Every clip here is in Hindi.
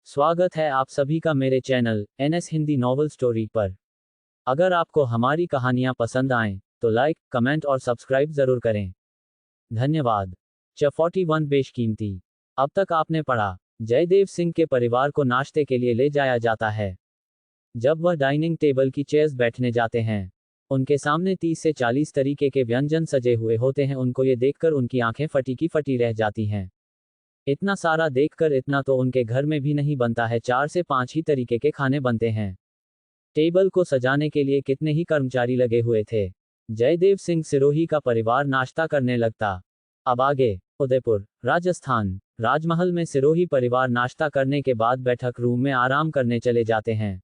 स्वागत है आप सभी का मेरे channel NS Hindi novel story पर। अगर आपको हमारी कहानियां पसंद आएं तो लाइक, कमेंट और सब्सक्राइब जरूर करें। धन्यवाद। 41 बेशकीमती। अब तक आपने पढ़ा, जयदेव सिंह के परिवार को नाश्ते के लिए ले जाया जाता है। जब वह डाइनिंग टेबल की चेयर्स बैठने जाते हैं, उनके सामने 30 से 40 तरीके के व्यंजन सजे हुए होते हैं। उनको ये देखकर उनकी आंखें फटी की फटी रह जाती हैं। इतना सारा देखकर इतना तो उनके घर में भी नहीं बनता है, 4 से 5 ही तरीके के खाने बनते हैं। टेबल को सजाने के लिए कितने ही कर्मचारी लगे हुए थे। जयदेव सिंह सिरोही का परिवार नाश्ता करने लगता। अब आगे, उदयपुर, राजस्थान, राजमहल में सिरोही परिवार नाश्ता करने के बाद बैठक रूम में आराम करने चले जाते हैं।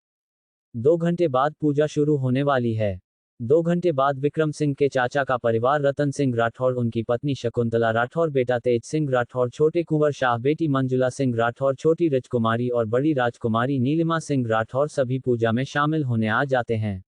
2 घंटे बाद पूजा शुरू होने वाली है। 2 घंटे बाद विक्रम सिंह के चाचा का परिवार रतन सिंह राठौर, उनकी पत्नी शकुंतला राठौर, बेटा तेज सिंह राठौर, छोटे कुंवर शाह, बेटी मंजुला सिंह राठौर, छोटी राजकुमारी और बड़ी राजकुमारी नीलिमा सिंह राठौर सभी पूजा में शामिल होने आ जाते हैं।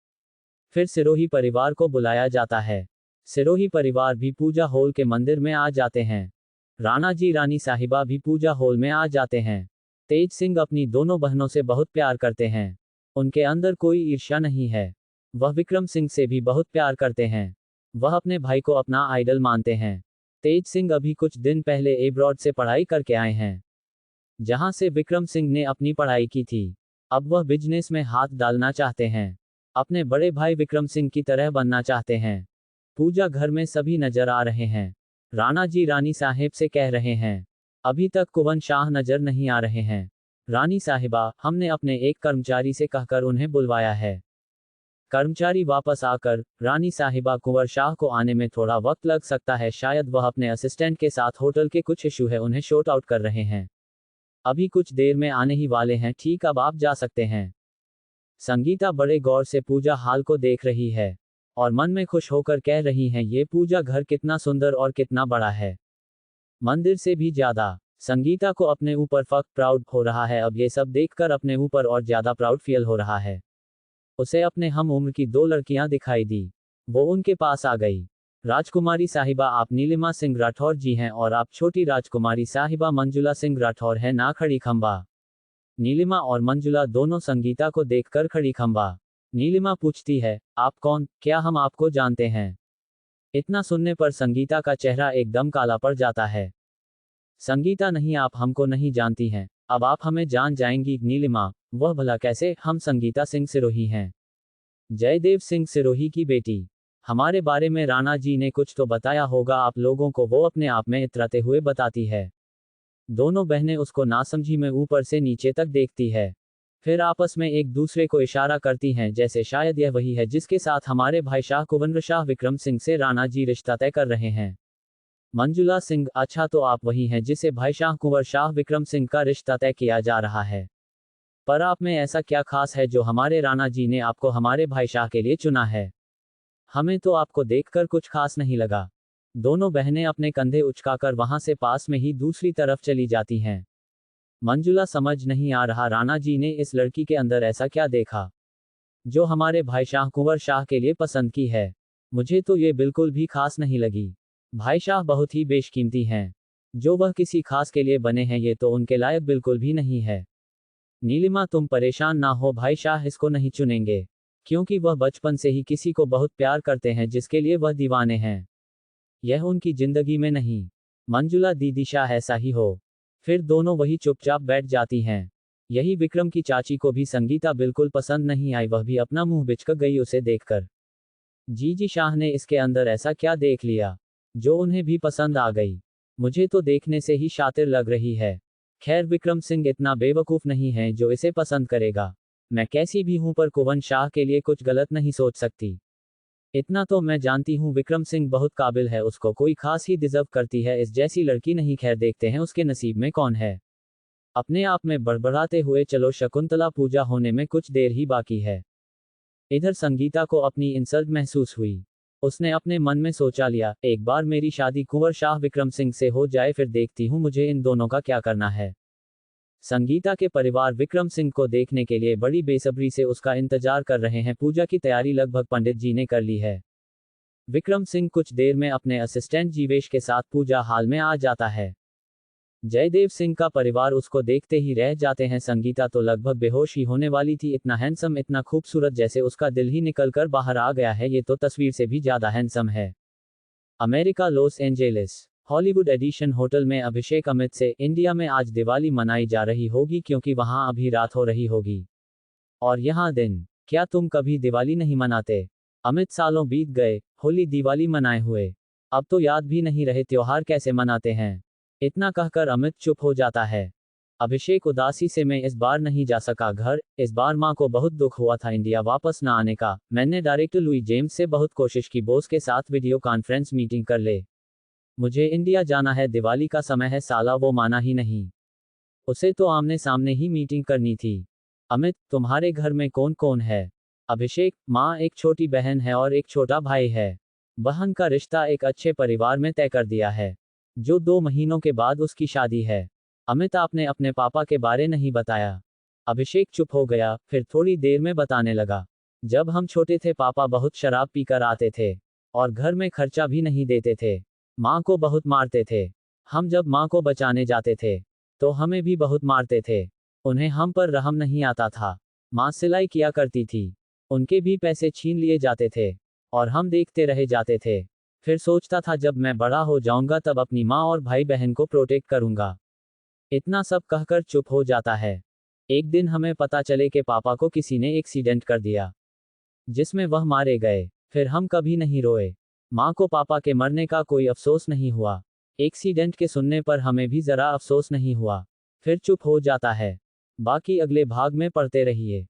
फिर सिरोही परिवार को बुलाया जाता है। सिरोही परिवार भी पूजा हॉल के मंदिर में आ जाते हैं। राणा जी रानी साहिबा भी पूजा हॉल में आ जाते हैं। तेज सिंह अपनी दोनों बहनों से बहुत प्यार करते हैं। उनके अंदर कोई ईर्ष्या नहीं है। वह विक्रम सिंह से भी बहुत प्यार करते हैं। वह अपने भाई को अपना आइडल मानते हैं। तेज सिंह अभी कुछ दिन पहले एब्रॉड से पढ़ाई करके आए हैं, जहां से विक्रम सिंह ने अपनी पढ़ाई की थी। अब वह बिजनेस में हाथ डालना चाहते हैं। अपने बड़े भाई विक्रम सिंह की तरह बनना चाहते हैं। पूजा घर में सभी नजर आ रहे हैं। राणा जी रानी साहेब से कह रहे हैं, अभी तक कुंवर शाह नजर नहीं आ रहे हैं। रानी साहिबा, हमने अपने एक कर्मचारी से कहकर उन्हें बुलवाया है। कर्मचारी वापस आकर, रानी साहिबा, कुंवर शाह को आने में थोड़ा वक्त लग सकता है, शायद वह अपने असिस्टेंट के साथ होटल के कुछ इशू है, उन्हें शॉर्ट आउट कर रहे हैं। अभी कुछ देर में आने ही वाले हैं। ठीक, अब आप जा सकते हैं। संगीता बड़े गौर से पूजा हाल को देख रही है और मन में खुश होकर कह रही हैं, ये पूजा घर कितना सुंदर और कितना बड़ा है, मंदिर से भी ज्यादा। संगीता को अपने ऊपर फख्र, प्राउड हो रहा है। अब ये सब देखकर अपने ऊपर और ज्यादा प्राउड फील हो रहा है। उसे अपने हम उम्र की 2 लड़कियां दिखाई दी। वो उनके पास आ गई। राजकुमारी साहिबा, आप नीलिमा सिंह राठौर जी हैं और आप छोटी राजकुमारी साहिबा मंजुला सिंह राठौर हैं ना? खड़ी खंबा। नीलिमा और मंजुला दोनों संगीता को देखकर खड़ी खंबा। नीलिमा पूछती है, आप कौन? क्या हम आपको जानते हैं? इतना सुनने पर संगीता का चेहरा एकदम काला पड़ जाता है। संगीता, नहीं, आप हमको नहीं जानती हैं। अब आप हमें जान जाएंगी। नीलिमा, वह भला कैसे? हम संगीता सिंह सिरोही हैं, जयदेव सिंह सिरोही की बेटी। हमारे बारे में राणा जी ने कुछ तो बताया होगा आप लोगों को, वो अपने आप में इतराते हुए बताती है। दोनों बहनें उसको नासमझी में ऊपर से नीचे तक देखती है, फिर आपस में एक दूसरे को इशारा करती हैं, जैसे शायद यह वही है जिसके साथ हमारे भाई शाह कुंवर शाह विक्रम सिंह से राणा जी रिश्ता तय कर रहे हैं। मंजुला सिंह, अच्छा, तो आप वही हैं जिसे भाई शाह कुंवर शाह विक्रम सिंह का रिश्ता तय किया जा रहा है। पर आप में ऐसा क्या खास है जो हमारे राणा जी ने आपको हमारे भाई शाह के लिए चुना है? हमें तो आपको देखकर कुछ खास नहीं लगा। दोनों बहनें अपने कंधे उचकाकर वहां से पास में ही दूसरी तरफ चली जाती हैं। मंजुला, समझ नहीं आ रहा, राणा जी ने इस लड़की के अंदर ऐसा क्या देखा जो हमारे भाई शाह कुंवर शाह के लिए पसंद की है? मुझे तो ये बिल्कुल भी खास नहीं लगी। भाई शाह बहुत ही बेशकीमती हैं। जो वह किसी खास के लिए बने हैं, ये तो उनके लायक बिल्कुल भी नहीं है। नीलिमा, तुम परेशान ना हो, भाई शाह इसको नहीं चुनेंगे, क्योंकि वह बचपन से ही किसी को बहुत प्यार करते हैं जिसके लिए वह दीवाने हैं। यह उनकी जिंदगी में नहीं। मंजुला, दीदी, शाह ऐसा ही हो। फिर दोनों वही चुपचाप बैठ जाती हैं। यही विक्रम की चाची को भी संगीता बिल्कुल पसंद नहीं आई, वह भी अपना मुंह बिचक गई उसे देखकर। जीजी शाह ने इसके अंदर ऐसा क्या देख लिया जो उन्हें भी पसंद आ गई? मुझे तो देखने से ही शातिर लग रही है। खैर, विक्रम सिंह इतना बेवकूफ नहीं है जो इसे पसंद करेगा। मैं कैसी भी हूं पर कुंवर शाह के लिए कुछ गलत नहीं सोच सकती। इतना तो मैं जानती हूं, विक्रम सिंह बहुत काबिल है, उसको कोई खास ही डिजर्व करती है इस जैसी लड़की नहीं। खैर, देखते हैं उसके नसीब में कौन है। अपने आप में बड़बड़ाते हुए चलो शकुंतला, पूजा होने में कुछ देर ही बाकी है। इधर संगीता को अपनी इंसल्ट महसूस हुई। उसने अपने मन में सोचा लिया, एक बार मेरी शादी कुंवर शाह विक्रम सिंह से हो जाए, फिर देखती हूँ मुझे इन दोनों का क्या करना है। संगीता के परिवार विक्रम सिंह को देखने के लिए बड़ी बेसब्री से उसका इंतजार कर रहे हैं। पूजा की तैयारी लगभग पंडित जी ने कर ली है। विक्रम सिंह कुछ देर में अपने असिस्टेंट जीवेश के साथ पूजा हाल में आ जाता है। जयदेव सिंह का परिवार उसको देखते ही रह जाते हैं। संगीता तो लगभग बेहोश ही होने वाली थी। इतना हैंडसम, इतना खूबसूरत, जैसे उसका दिल ही निकल कर बाहर आ गया है। ये तो तस्वीर से भी ज्यादा हैंडसम है। America, Los Angeles, Hollywood Edition hotel में अभिषेक अमित से। इंडिया में आज दिवाली मनाई जा रही होगी क्योंकि वहां अभी रात हो रही होगी और यहाँ दिन। क्या तुम कभी दिवाली नहीं मनाते? अमित, सालों बीत गए होली दिवाली मनाए हुए, अब तो याद भी नहीं रहे त्योहार कैसे मनाते हैं। इतना कहकर अमित चुप हो जाता है। अभिषेक उदासी से, मैं इस बार नहीं जा सका घर। इस बार माँ को बहुत दुख हुआ था इंडिया वापस न आने का। मैंने डायरेक्टर लुई जेम्स से बहुत कोशिश की बॉस के साथ वीडियो कॉन्फ्रेंस मीटिंग कर ले, मुझे इंडिया जाना है, दिवाली का समय है। साला वो माना ही नहीं, उसे तो आमने सामने ही मीटिंग करनी थी। अमित, तुम्हारे घर में कौन कौन है? अभिषेक, माँ, एक छोटी बहन है और एक छोटा भाई है। बहन का रिश्ता एक अच्छे परिवार में तय कर दिया है, जो 2 महीनों के बाद उसकी शादी है। अमित, आपने अपने पापा के बारे नहीं बताया। अभिषेक चुप हो गया, फिर थोड़ी देर में बताने लगा। जब हम छोटे थे पापा बहुत शराब पीकर आते थे और घर में खर्चा भी नहीं देते थे। माँ को बहुत मारते थे। हम जब माँ को बचाने जाते थे तो हमें भी बहुत मारते थे। उन्हें हम पर रहम नहीं आता था। माँ सिलाई किया करती थी, उनके भी पैसे छीन लिए जाते थे और हम देखते रह जाते थे। फिर सोचता था जब मैं बड़ा हो जाऊंगा तब अपनी माँ और भाई बहन को प्रोटेक्ट करूंगा। इतना सब कहकर चुप हो जाता है। एक दिन हमें पता चले कि पापा को किसी ने एक्सीडेंट कर दिया जिसमें वह मारे गए। फिर हम कभी नहीं रोए। माँ को पापा के मरने का कोई अफसोस नहीं हुआ। एक्सीडेंट के सुनने पर हमें भी जरा अफसोस नहीं हुआ। फिर चुप हो जाता है। बाकी अगले भाग में पढ़ते रहिए।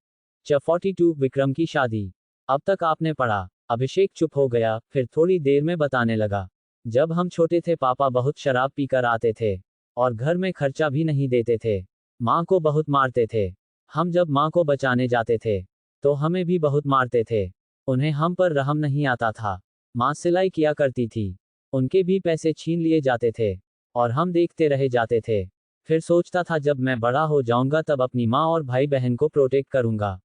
42 विक्रम की शादी। अब तक आपने पढ़ा? अभिषेक चुप हो गया, फिर थोड़ी देर में बताने लगा। जब हम छोटे थे पापा बहुत शराब पीकर आते थे और घर में खर्चा भी नहीं देते थे। माँ को बहुत मारते थे। हम जब माँ को बचाने जाते थे तो हमें भी बहुत मारते थे। उन्हें हम पर रहम नहीं आता था। माँ सिलाई किया करती थी, उनके भी पैसे छीन लिए जाते थे और हम देखते रह जाते थे। फिर सोचता था जब मैं बड़ा हो जाऊंगा तब अपनी माँ और भाई बहन को प्रोटेक्ट करूंगा।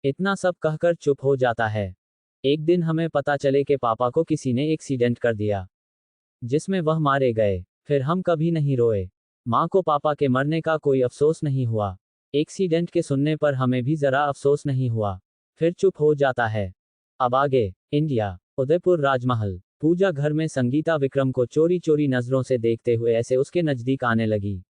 इतना सब कहकर चुप हो जाता है। एक दिन हमें पता चले कि पापा को किसी ने एक्सीडेंट कर दिया जिसमें वह मारे गए। फिर हम कभी नहीं रोए। माँ को पापा के मरने का कोई अफसोस नहीं हुआ। एक्सीडेंट के सुनने पर हमें भी जरा अफसोस नहीं हुआ। फिर चुप हो जाता है। अब आगे। इंडिया, उदयपुर राजमहल। पूजा घर में संगीता विक्रम को चोरी चोरी नजरों से देखते हुए ऐसे उसके नजदीक आने लगी।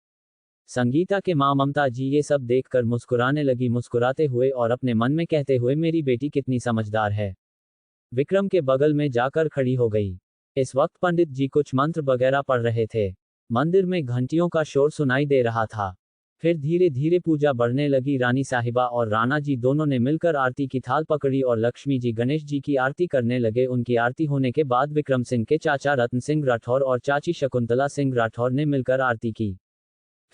संगीता के माँ ममता जी ये सब देखकर मुस्कुराने लगी, मुस्कुराते हुए और अपने मन में कहते हुए मेरी बेटी कितनी समझदार है। विक्रम के बगल में जाकर खड़ी हो गई। इस वक्त पंडित जी कुछ मंत्र वगैरह पढ़ रहे थे। मंदिर में घंटियों का शोर सुनाई दे रहा था। फिर धीरे धीरे पूजा बढ़ने लगी। रानी साहिबा और राणा जी दोनों ने मिलकर आरती की थाल पकड़ी और लक्ष्मी जी गणेश जी की आरती करने लगे। उनकी आरती होने के बाद विक्रम सिंह के चाचा रतन सिंह राठौर और चाची शकुंतला सिंह राठौर ने मिलकर आरती की।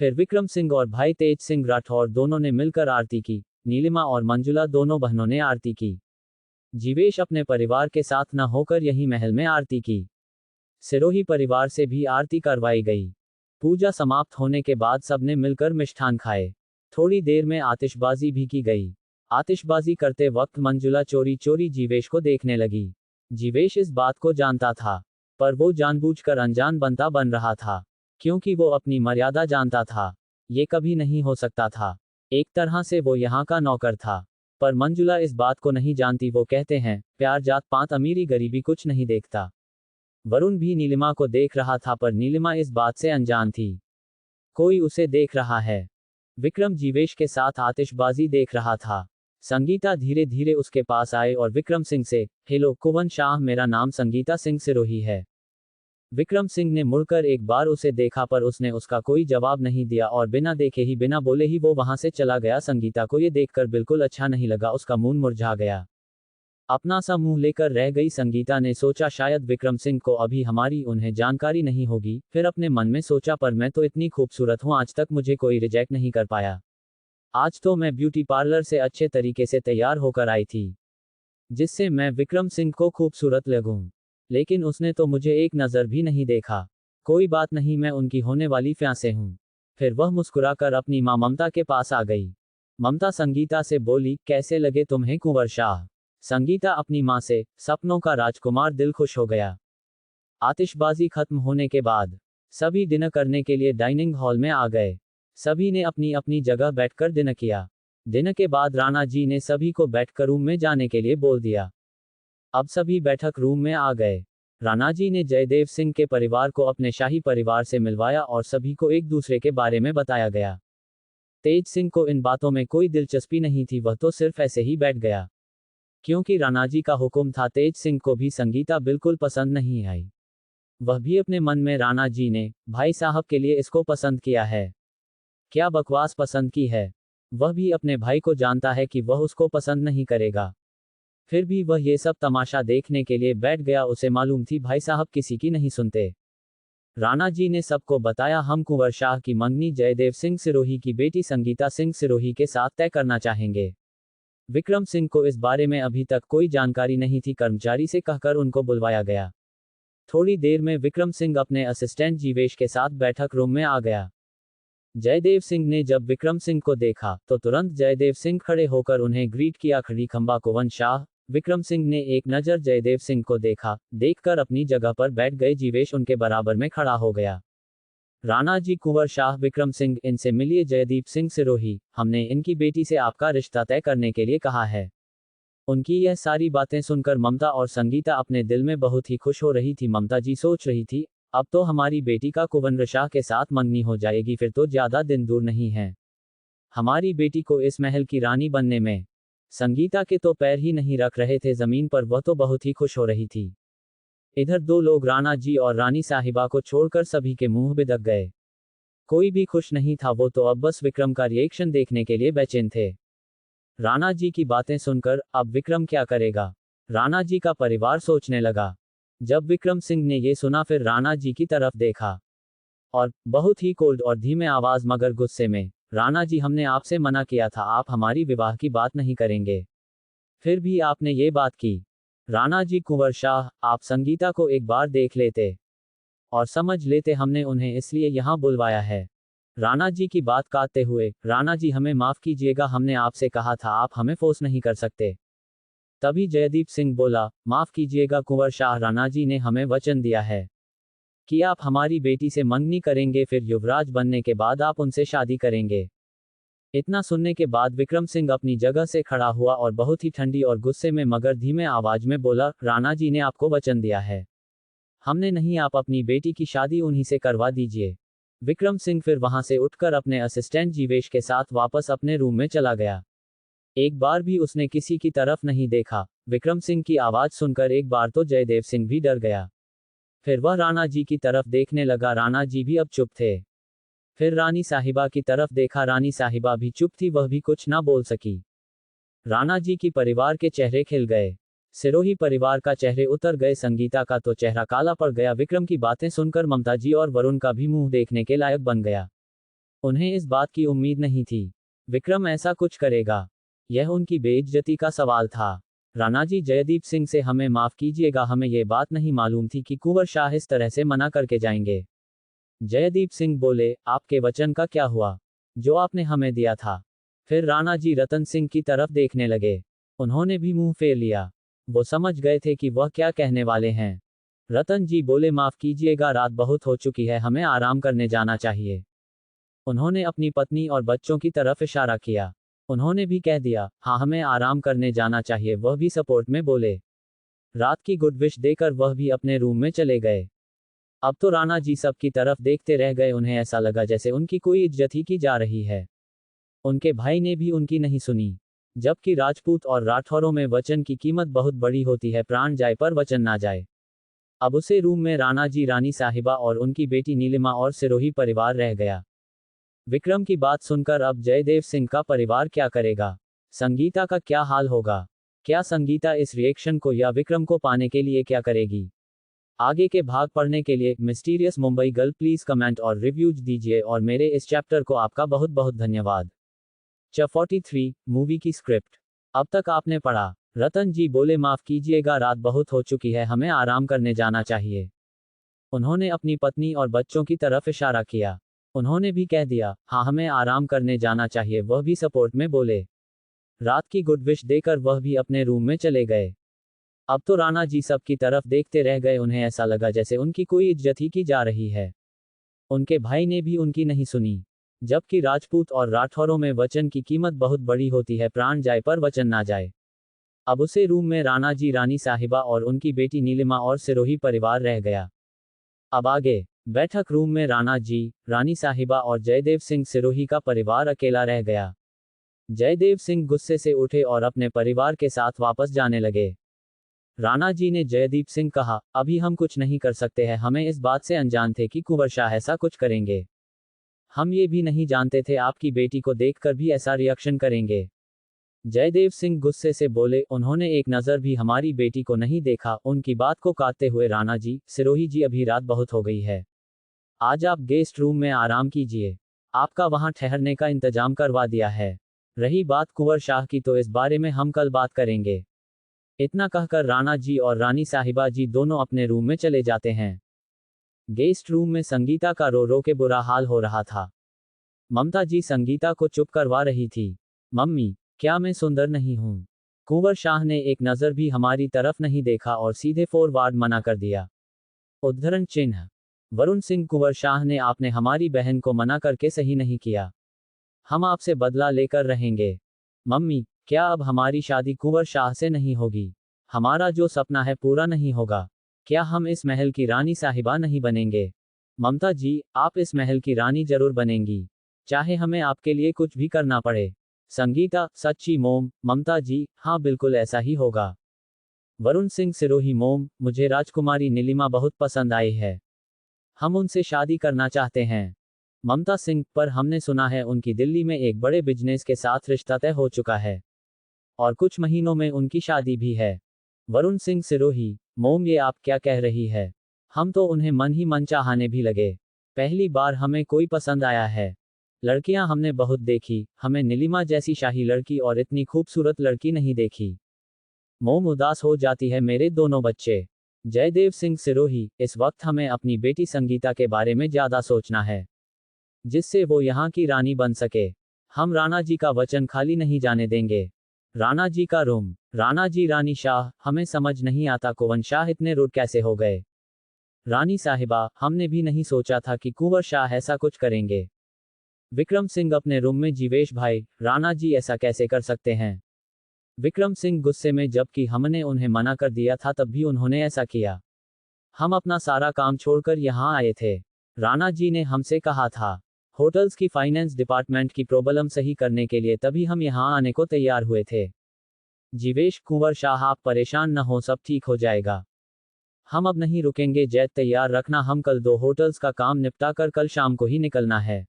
फिर विक्रम सिंह और भाई तेज सिंह राठौर दोनों ने मिलकर आरती की। नीलिमा और मंजुला दोनों बहनों ने आरती की। जीवेश अपने परिवार के साथ न होकर यही महल में आरती की। सिरोही परिवार से भी आरती करवाई गई। पूजा समाप्त होने के बाद सबने मिलकर मिष्ठान खाए। थोड़ी देर में आतिशबाजी भी की गई। आतिशबाजी करते वक्त मंजुला चोरी चोरी जीवेश को देखने लगी। जीवेश इस बात को जानता था, पर वो जानबूझकर अनजान बनता बन रहा था, क्योंकि वो अपनी मर्यादा जानता था। ये कभी नहीं हो सकता था। एक तरह से वो यहाँ का नौकर था। पर मंजुला इस बात को नहीं जानती। वो कहते हैं, प्यार जात पात अमीरी गरीबी कुछ नहीं देखता। वरुण भी नीलिमा को देख रहा था पर नीलिमा इस बात से अनजान थी। कोई उसे देख रहा है। विक्रम जीवेश के साथ आतिशबाजी देख रहा था। संगीता धीरे धीरे उसके पास आए और विक्रम सिंह से, हेलो कुंवर शाह, मेरा नाम संगीता सिंह सिरोही है। विक्रम सिंह ने मुड़कर एक बार उसे देखा पर उसने उसका कोई जवाब नहीं दिया और बिना देखे ही बिना बोले ही वो वहां से चला गया। संगीता को ये देखकर बिल्कुल अच्छा नहीं लगा। उसका मुंह मुरझा गया। अपना सा मुंह लेकर रह गई। संगीता ने सोचा शायद विक्रम सिंह को अभी हमारी उन्हें जानकारी नहीं होगी। फिर अपने मन में सोचा पर मैं तो इतनी खूबसूरत हूं, आज तक मुझे कोई रिजेक्ट नहीं कर पाया। आज तो मैं ब्यूटी पार्लर से अच्छे तरीके से तैयार होकर आई थी जिससे मैं विक्रम सिंह को खूबसूरत लगूं। लेकिन उसने तो मुझे एक नज़र भी नहीं देखा। कोई बात नहीं, मैं उनकी होने वाली फियांसे हूं। फिर वह मुस्कुराकर अपनी मां ममता के पास आ गई। ममता संगीता से बोली, कैसे लगे तुम्हें कुंवर शाह? संगीता अपनी मां से, सपनों का राजकुमार, दिल खुश हो गया। आतिशबाजी खत्म होने के बाद सभी डिनर करने के लिए डाइनिंग हॉल में आ गए। सभी ने अपनी अपनी जगह बैठकर डिनर किया। डिनर के बाद राणा जी ने सभी को बैठकर रूम में जाने के लिए बोल दिया। अब सभी बैठक रूम में आ गए। राणा जी ने जयदेव सिंह के परिवार को अपने शाही परिवार से मिलवाया और सभी को एक दूसरे के बारे में बताया गया। तेज सिंह को इन बातों में कोई दिलचस्पी नहीं थी, वह तो सिर्फ ऐसे ही बैठ गया। क्योंकि राणा जी का हुक्म था, तेज सिंह को भी संगीता बिल्कुल पसंद नहीं आई। वह भी अपने मन में राणा जी ने भाई साहब के लिए इसको पसंद किया है, क्या बकवास पसंद की है। वह भी अपने भाई को जानता है कि वह उसको पसंद नहीं करेगा। फिर भी वह ये सब तमाशा देखने के लिए बैठ गया। उसे मालूम थी भाई साहब किसी की नहीं सुनते। राणा जी ने सबको बताया, हम कुंवर शाह की मंगनी जयदेव सिंह सिरोही की बेटी संगीता सिंह सिरोही के साथ तय करना चाहेंगे। विक्रम सिंह को इस बारे में अभी तक कोई जानकारी नहीं थी। कर्मचारी से कहकर उनको बुलवाया गया। थोड़ी देर में विक्रम सिंह अपने असिस्टेंट जीवेश के साथ बैठक रूम में आ गया। जयदेव सिंह ने जब विक्रम सिंह को देखा तो तुरंत जयदेव सिंह खड़े होकर उन्हें ग्रीट किया। खड़ी खंबा कुंवर शाह। विक्रम सिंह ने एक नज़र जयदेव सिंह को देखा, देखकर अपनी जगह पर बैठ गए। जीवेश उनके बराबर में खड़ा हो गया। राणा जी, कुंवर शाह, विक्रम सिंह, इनसे मिलिए। जयदीप सिंह सिरोही, हमने इनकी बेटी से आपका रिश्ता तय करने के लिए कहा है। उनकी यह सारी बातें सुनकर ममता और संगीता अपने दिल में बहुत ही खुश हो रही थी। ममता जी सोच रही थी, अब तो हमारी बेटी का कुंवर शाह के साथ मंगनी हो जाएगी, फिर तो ज्यादा दिन दूर नहीं है। हमारी बेटी को इस महल की रानी बनने में। संगीता के तो पैर ही नहीं रख रहे थे जमीन पर, वह तो बहुत ही खुश हो रही थी। इधर दो लोग राणा जी और रानी साहिबा को छोड़कर सभी के मुंह बिदक गए। कोई भी खुश नहीं था, वो तो अब बस विक्रम का रिएक्शन देखने के लिए बेचैन थे। राणा जी की बातें सुनकर अब विक्रम क्या करेगा, राणा जी का परिवार सोचने लगा। जब विक्रम सिंह ने ये सुना फिर राणा जी की तरफ देखा और बहुत ही कोल्ड और धीमे आवाज मगर गुस्से में, राणा जी, हमने आपसे मना किया था, आप हमारी विवाह की बात नहीं करेंगे, फिर भी आपने ये बात की। राणा जी, कुंवर शाह, आप संगीता को एक बार देख लेते और समझ लेते, हमने उन्हें इसलिए यहाँ बुलवाया है। राणा जी की बात काटते हुए, राणा जी हमें माफ कीजिएगा, हमने आपसे कहा था, आप हमें फोर्स नहीं कर सकते। तभी जयदीप सिंह बोला, माफ कीजिएगा कुंवर शाह, राणा जी ने हमें वचन दिया है कि आप हमारी बेटी से मंगनी करेंगे, फिर युवराज बनने के बाद आप उनसे शादी करेंगे। इतना सुनने के बाद विक्रम सिंह अपनी जगह से खड़ा हुआ और बहुत ही ठंडी और गुस्से में मगर धीमे आवाज में बोला, राणा जी ने आपको वचन दिया है, हमने नहीं, आप अपनी बेटी की शादी उन्हीं से करवा दीजिए। विक्रम सिंह फिर वहां से उठकर अपने असिस्टेंट जीवेश के साथ वापस अपने रूम में चला गया। एक बार भी उसने किसी की तरफ नहीं देखा। विक्रम सिंह की आवाज सुनकर एक बार तो जयदेव सिंह भी डर गया। फिर वह राणा जी की तरफ देखने लगा, राणा जी भी अब चुप थे। फिर रानी साहिबा की तरफ देखा, रानी साहिबा भी चुप थी, वह भी कुछ ना बोल सकी। राणा जी की परिवार के चेहरे खिल गए, सिरोही परिवार का चेहरे उतर गए, संगीता का तो चेहरा काला पड़ गया। विक्रम की बातें सुनकर ममता जी और वरुण का भी मुंह देखने के लायक बन गया। उन्हें इस बात की उम्मीद नहीं थी विक्रम ऐसा कुछ करेगा, यह उनकी बेइज्जती का सवाल था। राणा जी, जयदीप सिंह से हमें माफ कीजिएगा, हमें यह बात नहीं मालूम थी कि कुंवर शाह इस तरह से मना करके जाएंगे। जयदीप सिंह बोले, आपके वचन का क्या हुआ जो आपने हमें दिया था। फिर राणा जी रतन सिंह की तरफ देखने लगे, उन्होंने भी मुंह फेर लिया। वो समझ गए थे कि वह क्या कहने वाले हैं। रतन जी बोले, माफ कीजिएगा, रात बहुत हो चुकी है, हमें आराम करने जाना चाहिए। उन्होंने अपनी पत्नी और बच्चों की तरफ इशारा किया, उन्होंने भी कह दिया, हाँ हमें आराम करने जाना चाहिए। वह भी सपोर्ट में बोले। रात की गुड विश देकर वह भी अपने रूम में चले गए। अब तो राणा जी सबकी तरफ देखते रह गए, उन्हें ऐसा लगा जैसे उनकी कोई इज्जत ही की जा रही है। उनके भाई ने भी उनकी नहीं सुनी। जबकि राजपूत और राठौरों में वचन की कीमत बहुत बड़ी होती है, प्राण जाए पर वचन ना जाए। अब उसे रूम में राणा जी, रानी साहिबा और उनकी बेटी नीलिमा और सिरोही परिवार रह गया। विक्रम की बात सुनकर अब जयदेव सिंह का परिवार क्या करेगा, संगीता का क्या हाल होगा, क्या संगीता इस रिएक्शन को या विक्रम को पाने के लिए क्या करेगी। आगे के भाग पढ़ने के लिए mysterious Mumbai girl please comment और रिव्यूज दीजिए और मेरे इस चैप्टर को आपका बहुत बहुत धन्यवाद। 43 मूवी की स्क्रिप्ट। अब तक आपने पढ़ा। रतन जी बोले, माफ कीजिएगा, रात बहुत हो चुकी है, हमें आराम करने जाना चाहिए। उन्होंने अपनी पत्नी और बच्चों की तरफ इशारा किया, उन्होंने भी कह दिया, हाँ हमें आराम करने जाना चाहिए। वह भी सपोर्ट में बोले। रात की गुड विश देकर वह भी अपने रूम में चले गए। अब तो राणा जी सबकी तरफ देखते रह गए, उन्हें ऐसा लगा जैसे उनकी कोई इज्जत ही की जा रही है। उनके भाई ने भी उनकी नहीं सुनी। जबकि राजपूत और राठौरों में वचन की कीमत बहुत बड़ी होती है, प्राण जाए पर वचन ना जाए। अब उसे रूम में राणा जी, रानी साहिबा और उनकी बेटी नीलिमा और सिरोही परिवार रह गया। अब आगे बैठक रूम में राणा जी, रानी साहिबा और जयदेव सिंह सिरोही का परिवार अकेला रह गया। जयदेव सिंह गुस्से से उठे और अपने परिवार के साथ वापस जाने लगे। राणा जी ने जयदीप सिंह कहा, अभी हम कुछ नहीं कर सकते हैं, हमें इस बात से अनजान थे कि कुंवर शाह ऐसा कुछ करेंगे। हम ये भी नहीं जानते थे आपकी बेटी को देखकर भी ऐसा रिएक्शन करेंगे। जयदेव सिंह गुस्से से बोले, उन्होंने एक नज़र भी हमारी बेटी को नहीं देखा। उनकी बात को काटते हुए राणा जी, सिरोही जी, अभी रात बहुत हो गई है, आज आप गेस्ट रूम में आराम कीजिए, आपका वहां ठहरने का इंतजाम करवा दिया है। रही बात कुंवर शाह की तो इस बारे में हम कल बात करेंगे। इतना कहकर राणा जी और रानी साहिबा जी दोनों अपने रूम में चले जाते हैं। गेस्ट रूम में संगीता का रो रो के बुरा हाल हो रहा था। ममता जी संगीता को चुप करवा रही थी। मम्मी, क्या मैं सुंदर नहीं हूं? कुंवर शाह ने एक नज़र भी हमारी तरफ नहीं देखा और सीधे फॉरवर्ड मना कर दिया। उद्धरण चिन्ह। वरुण सिंह, कुंवर शाह ने आपने हमारी बहन को मना करके सही नहीं किया। हम आपसे बदला लेकर रहेंगे। मम्मी, क्या अब हमारी शादी कुंवर शाह से नहीं होगी? हमारा जो सपना है पूरा नहीं होगा? क्या हम इस महल की रानी साहिबा नहीं बनेंगे? ममता जी, आप इस महल की रानी जरूर बनेंगी, चाहे हमें आपके लिए कुछ भी करना पड़े। संगीता, सच्ची मोम, ममता जी, हाँ बिल्कुल ऐसा ही होगा। वरुण सिंह सिरोही, मोम, मुझे राजकुमारी नीलिमा बहुत पसंद आई है, हम उनसे शादी करना चाहते हैं। ममता सिंह, पर हमने सुना है उनकी दिल्ली में एक बड़े बिजनेस के साथ रिश्ता तय हो चुका है और कुछ महीनों में उनकी शादी भी है। वरुण सिंह सिरोही, मोम, ये आप क्या कह रही है? हम तो उन्हें मन ही मन चाहने भी लगे। पहली बार हमें कोई पसंद आया है। लड़कियां हमने बहुत देखी, हमें नीलिमा जैसी शाही लड़की और इतनी खूबसूरत लड़की नहीं देखी। मोम उदास हो जाती है, मेरे दोनों बच्चे। जयदेव सिंह सिरोही, इस वक्त हमें अपनी बेटी संगीता के बारे में ज्यादा सोचना है, जिससे वो यहाँ की रानी बन सके। हम राणा जी का वचन खाली नहीं जाने देंगे। राणा जी का रूम। राणा जी, रानी शाह, हमें समझ नहीं आता कुंवर शाह इतने रूड कैसे हो गए। रानी साहिबा, हमने भी नहीं सोचा था कि कुंवर शाह ऐसा कुछ करेंगे। विक्रम सिंह अपने रूम में, जीवेश भाई, राणा जी ऐसा कैसे कर सकते हैं? विक्रम सिंह गुस्से में, जबकि हमने उन्हें मना कर दिया था तब भी उन्होंने ऐसा किया। हम अपना सारा काम छोड़कर यहाँ आए थे। राणा जी ने हमसे कहा था होटल्स की फाइनेंस डिपार्टमेंट की प्रॉब्लम सही करने के लिए, तभी हम यहाँ आने को तैयार हुए थे। जीवेश, कुंवर शाह, आप परेशान न हो, सब ठीक हो जाएगा। हम अब नहीं रुकेंगे। जैद तैयार रखना, हम कल 2 होटल्स का काम निपटा कर कल शाम को ही निकलना है।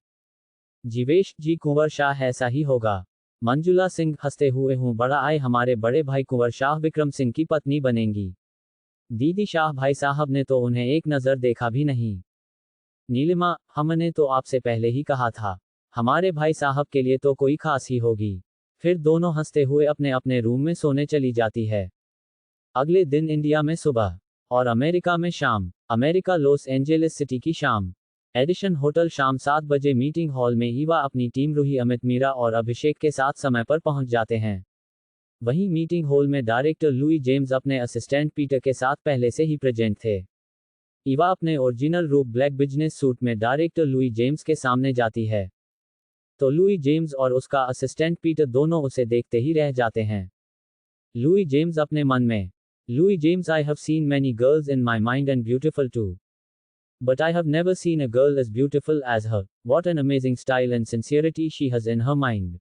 जीवेश जी, कुंवर शाह ऐसा ही होगा। मंजुला सिंह हंसते हुए, हूँ बड़ा आए, हमारे बड़े भाई कुंवर शाह विक्रम सिंह की पत्नी बनेंगी। दीदी शाह, भाई साहब ने तो उन्हें एक नज़र देखा भी नहीं। नीलिमा, हमने तो आपसे पहले ही कहा था, हमारे भाई साहब के लिए तो कोई खास ही होगी। फिर दोनों हंसते हुए अपने अपने रूम में सोने चली जाती है। अगले दिन इंडिया में सुबह और अमेरिका में शाम। अमेरिका, लॉस एंजेलिस सिटी की शाम। एडिशन होटल, शाम 7 बजे मीटिंग हॉल में ईवा अपनी टीम रूही, अमित, मीरा और अभिषेक के साथ समय पर पहुंच जाते हैं। वहीं मीटिंग हॉल में डायरेक्टर लुई जेम्स अपने असिस्टेंट पीटर के साथ पहले से ही प्रेजेंट थे। ईवा अपने ओरिजिनल रूप ब्लैक बिजनेस सूट में डायरेक्टर लुई जेम्स के सामने जाती है, तो लुई जेम्स और उसका असिस्टेंट पीटर दोनों उसे देखते ही रह जाते हैं। लुई जेम्स अपने मन में, Louis James, I have seen many girls in my mind and beautiful too, but I have never seen a girl as beautiful as her. What an amazing style and sincerity she has in her mind.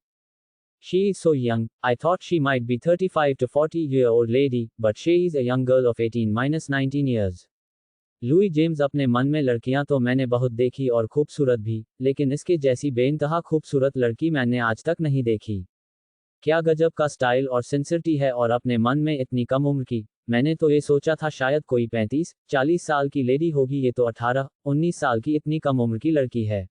She is so young, I thought she might be 35 to 40-year-old lady, but she is a young girl of 18-19 years. Louis James अपने मन में, लड़कियां तो मैंने बहुत देखी और खूबसूरत भी, लेकिन इसके जैसी बेइंतहा खूबसूरत लड़की मैंने आज तक नहीं देखी। क्या गजब का स्टाइल और सिंसियरिटी है, और अपने मन में इतनी कम उम्र की, मैंने तो ये सोचा था शायद कोई 35-40 साल की लेडी होगी, ये तो 18-19 साल की इतनी कम उम्र की लड़की है।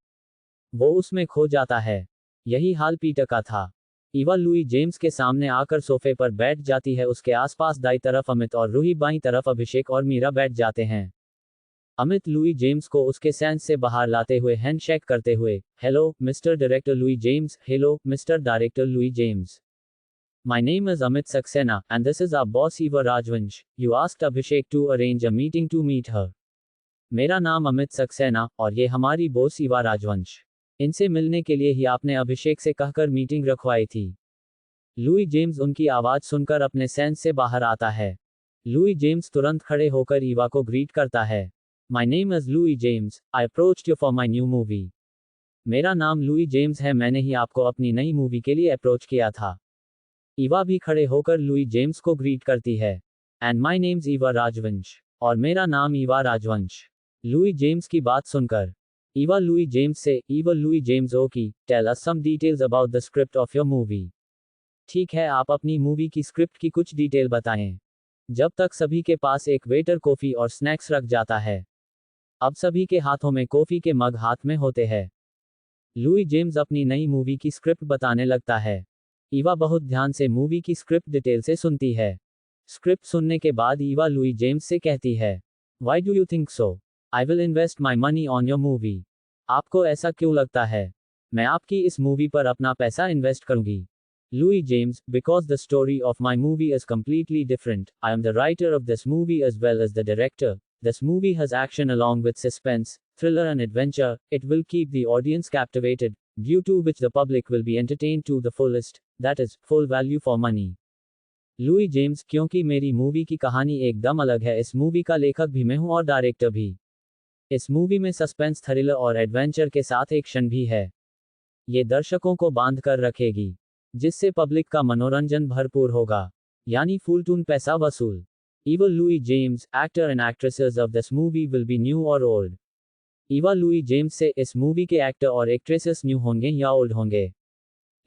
वो उसमें खो जाता है। यही हाल पीटर का था। ईवा लुई जेम्स के सामने आकर सोफे पर बैठ जाती है, उसके आसपास दाई तरफ अमित और रूही, बाईं तरफ अभिषेक और मीरा बैठ जाते हैं। अमित लुई जेम्स को उसके सेंस से बाहर लाते हुए हैंडशेक करते हुए, hello mister director Louis James, hello mister director Louis James. My name is Amit Saxena, and this is our boss Eva Rajvansh. You asked Abhishek to arrange a meeting to meet her. मेरा नाम अमित सक्सेना और ये हमारी बॉस ईवा राजवंश। इनसे मिलने के लिए ही आपने अभिषेक से कहकर मीटिंग रखवाई थी। लुई जेम्स उनकी आवाज़ सुनकर अपने सेंस से बाहर आता है। लुई जेम्स तुरंत खड़े होकर ईवा को ग्रीट करता है। My name is Louis James, I approached you for my new movie. मेरा नाम लुई जेम्स है, मैंने ही आपको अपनी नई मूवी के लिए अप्रोच किया था। ईवा भी खड़े होकर लुई जेम्स को ग्रीट करती है। एंड माई नेम्स ईवा राजवंश, और मेरा नाम ईवा राजवंश। लुई जेम्स की बात सुनकर ईवा लुई जेम्स से, Eva Louis James okay, tell us some details about the script of your movie. ठीक है, आप अपनी मूवी की स्क्रिप्ट की कुछ डिटेल बताएं। जब तक सभी के पास एक वेटर कॉफ़ी और स्नैक्स रख जाता है। अब सभी के हाथों में कॉफ़ी के मग हाथ में होते हैं। लुई जेम्स अपनी नई मूवी की स्क्रिप्ट बताने लगता है। ईवा बहुत ध्यान से मूवी की स्क्रिप्ट डिटेल से सुनती है। स्क्रिप्ट सुनने के बाद ईवा लुई जेम्स से कहती है, why do you think so? I will invest my money on your movie. आपको ऐसा क्यों लगता है? मैं आपकी इस मूवी पर अपना पैसा इन्वेस्ट करूंगी। Louis James, because the story of my movie is completely different. I am the writer of this movie as well as the director. This movie has action along with suspense, thriller and adventure. It will keep the audience captivated, due to which the public will be entertained to the fullest. That is, full value for money. Louis James, क्योंकि मेरी मूवी की कहानी एकदम अलग है, इस मूवी का लेखक भी मैं हूं और डायरेक्टर भी। इस मूवी में सस्पेंस, थ्रिलर और एडवेंचर के साथ एक्शन भी है। ये दर्शकों को बांध कर रखेगी, जिससे पब्लिक का मनोरंजन भरपूर होगा, यानी फुल टून पैसा वसूल। Eva Louis James, actor and actresses of this movie will be new और ओल्ड। ईवा लुई जेम्स से, इस मूवी के एक्टर और एक्ट्रेसेस न्यू होंगे या ओल्ड होंगे?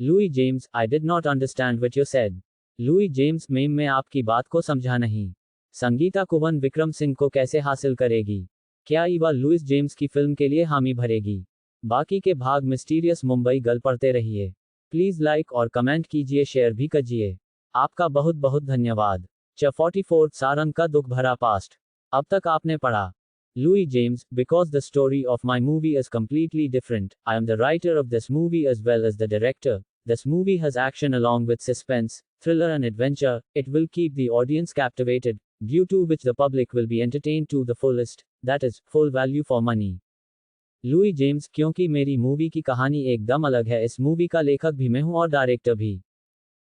Louis James, I did not understand what you said. Louis James, ma'am मैं आपकी बात को समझा नहीं। संगीता कुवन विक्रम सिंह को कैसे हासिल करेगी? क्या ईवा लुइस जेम्स की फिल्म के लिए हामी भरेगी? बाकी के भाग मिस्टीरियस मुंबई गर्ल पढ़ते रहिए। प्लीज़ लाइक और कमेंट कीजिए, शेयर भी कीजिए। आपका बहुत बहुत धन्यवाद। 44 सारंग का दुख भरा पास्ट। अब तक आपने पढ़ा। Louis James, because the story of my movie is completely different. I am the writer of this movie as well as the director. This movie has action along with suspense, thriller and adventure. It will keep the audience captivated, due to which the public will be entertained to the fullest. That is, full value for money. Louis James, क्योंकि मेरी मूवी की कहानी एकदम अलग है, इस मूवी का लेखक भी मैं हूं और डायरेक्टर भी।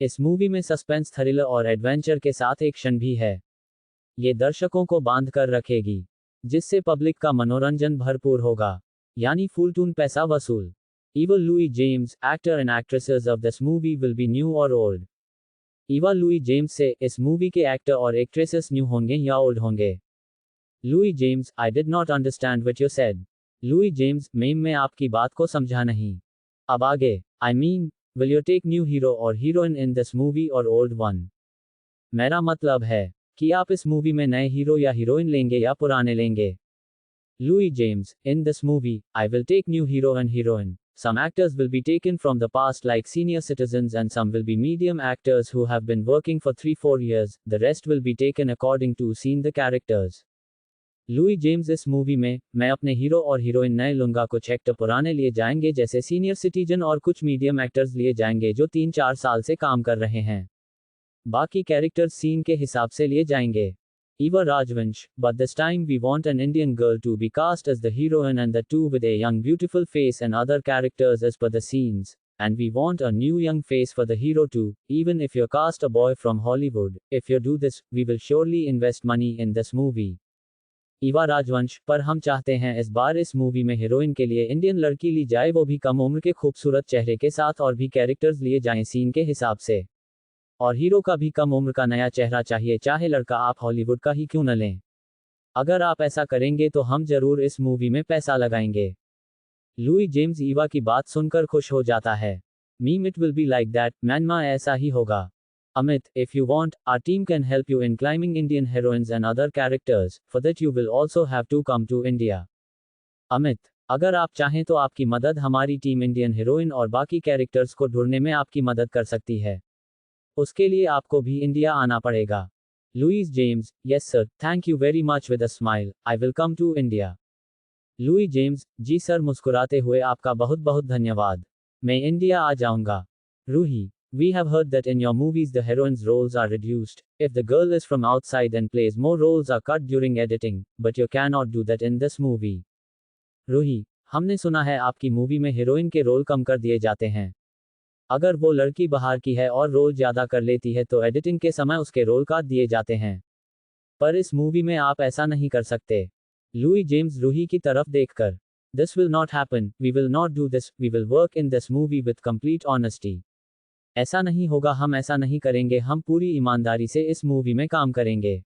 इस मूवी में सस्पेंस, थ्रिलर और एडवेंचर के साथ एक्शन भी है। ये दर्शकों को बांध कर रखेगी, जिससे पब्लिक का मनोरंजन भरपूर होगा, यानी फुल टून पैसा वसूल। Eva Louis James, actor and actresses of this movie will be new और ओल्ड। ईवा लुई जेम्स से, इस मूवी के एक्टर और एक्ट्रेसेस न्यू होंगे या ओल्ड होंगे? Louis James, I did not understand what you said. Louis James, ma'am मैं आपकी बात को समझा नहीं। अब आगे, I mean, will you take new hero और हीरोइन इन दिस मूवी और ओल्ड वन? मेरा मतलब है कि आप इस मूवी में नए हीरो या हीरोइन लेंगे या पुराने लेंगे? Louis James, in this movie, I will take new hero and heroine. Some actors will be taken from the past like senior citizens and some will be medium actors who have been working for 3-4 years. The rest will be taken according to scene the characters. Louis James, इस मूवी में मैं अपने हीरो और हीरोइन नए लूंगा, कुछ एक्टर पुराने लिए जाएंगे जैसे सीनियर सिटीजन और कुछ मीडियम एक्टर्स लिए जाएंगे जो 3-4 साल से काम कर रहे हैं। बाकी कैरेक्टर्स सीन के हिसाब से लिए जाएंगे। Eva Rajvansh, but this time we want an Indian girl to be cast as the heroine and the two with a young beautiful face and other characters as per the scenes. And we want a new young face for the hero too, even if you cast a boy from Hollywood. If you do this, we will surely invest money in this movie. Eva राजवंश, पर हम चाहते हैं इस बार इस मूवी में हीरोइन के लिए इंडियन लड़की ली जाए, वो भी कम उम्र के खूबसूरत चेहरे के साथ, और भी कैरेक्टर्स लिए जाएं सीन के हिसाब से। और हीरो का भी कम उम्र का नया चेहरा चाहिए, चाहे लड़का आप हॉलीवुड का ही क्यों न लें। अगर आप ऐसा करेंगे तो हम जरूर इस मूवी में पैसा लगाएंगे। लुई जेम्स ईवा की बात सुनकर खुश हो जाता है। मीम it will be like that, मैनमा ऐसा ही होगा। Amit, if you want, our team can help you in climbing Indian heroines and other characters, for that you will also have to come to India. Amit, अगर आप चाहें तो आपकी मदद हमारी टीम इंडियन हीरोइन और बाकी कैरेक्टर्स को ढूंढने में आपकी मदद कर सकती है। उसके लिए आपको भी इंडिया आना पड़ेगा। Louis James, yes sir, thank you very much with a smile, I will come to India. Louis James, जी सर, मुस्कुराते हुए आपका बहुत बहुत धन्यवाद। मैं इंडिया आ जाऊंगा। Ruhi, We have heard that in your movies the heroine's roles are reduced. If the girl is from outside and plays more roles are cut during editing, but you cannot do that in this movie. Ruhi, हमने सुना है आपकी मूवी में हीरोइन के रोल कम कर दिए जाते हैं। अगर वो लड़की बाहर की है और रोल ज्यादा कर लेती है तो एडिटिंग के समय उसके रोल काट दिए जाते हैं। पर इस मूवी में आप ऐसा नहीं कर सकते। लुई जेम्स रूही की तरफ देखकर, This will not happen, we will not do this, we will work in this movie with complete honesty. ऐसा नहीं होगा, हम ऐसा नहीं करेंगे, हम पूरी ईमानदारी से इस मूवी में काम करेंगे।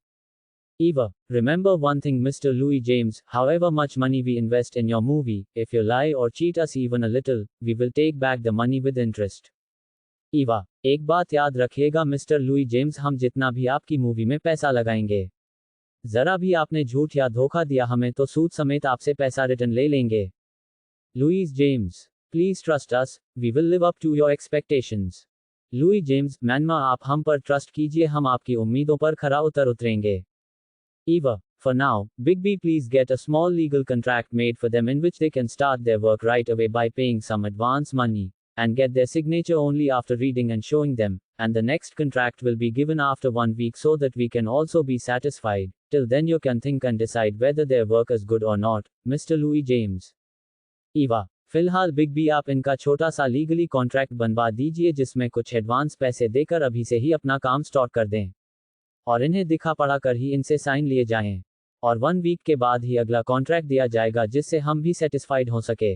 Eva, remember one thing Mr. Louis James, however much money we invest in your movie, if you lie or cheat us even a little, we will take back the money with interest. Eva, एक बात याद रखिएगा मिस्टर लुई जेम्स, हम जितना भी आपकी मूवी में पैसा लगाएंगे, जरा भी आपने झूठ या धोखा दिया हमें तो सूद समेत आपसे पैसा रिटर्न ले लेंगे। Louis James, please trust us, we will live up to your expectations. Louis James, मैनमा आप हम पर ट्रस्ट कीजिए, हम आपकी उम्मीदों पर खरा उतरेंगे। Eva, for now, Big B please get a small legal contract made for them in which they can start their work right away by paying some advance money, and get their signature only after reading and showing them, and the next contract will be given after 1 week so that we can also be satisfied. Till then you can think and decide whether their work is good or not, Mr. Louis James. Eva, फिलहाल बिग बी आप इनका छोटा सा लीगली कॉन्ट्रैक्ट बनवा दीजिए जिसमें कुछ एडवांस पैसे देकर अभी से ही अपना काम स्टार्ट कर दें, और इन्हें दिखा पढ़ा कर ही इनसे साइन लिए जाएं, और 1 वीक के बाद ही अगला कॉन्ट्रैक्ट दिया जाएगा जिससे हम भी सेटिस्फाइड हो सके।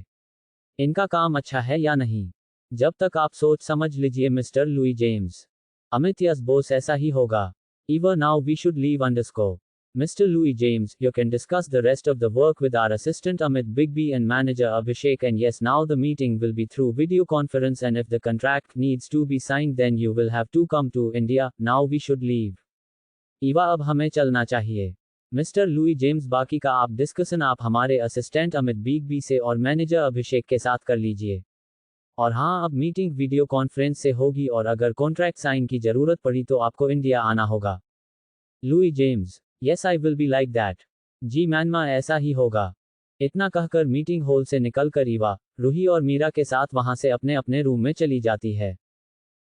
इनका काम अच्छा है या नहीं, जब तक आप सोच समझ लीजिए mister Louis James. Amit, yes Bose, ऐसा ही होगा। Eva, now we should leave underscore. Mr. Louis James, you can discuss the rest of the work with our assistant Amit Bigby and manager Abhishek, and yes, now the meeting will be through video conference, and if the contract needs to be signed then you will have to come to India. Now we should leave. Eva, अब हमें चलना चाहिए। मिस्टर लुई जेम्स, बाकी का आप डिस्कशन आप हमारे असिस्टेंट अमित बिगबी से और मैनेजर अभिषेक के साथ कर लीजिए। और हाँ, अब मीटिंग वीडियो कॉन्फ्रेंस से होगी और अगर कॉन्ट्रैक्ट साइन की जरूरत पड़ी तो आपको इंडिया आना होगा। Louis James, yes I will be like that. जी मैनमा, ऐसा ही होगा। इतना कहकर मीटिंग हॉल से निकलकर ईवा, रूही और मीरा के साथ वहां से अपने अपने रूम में चली जाती है।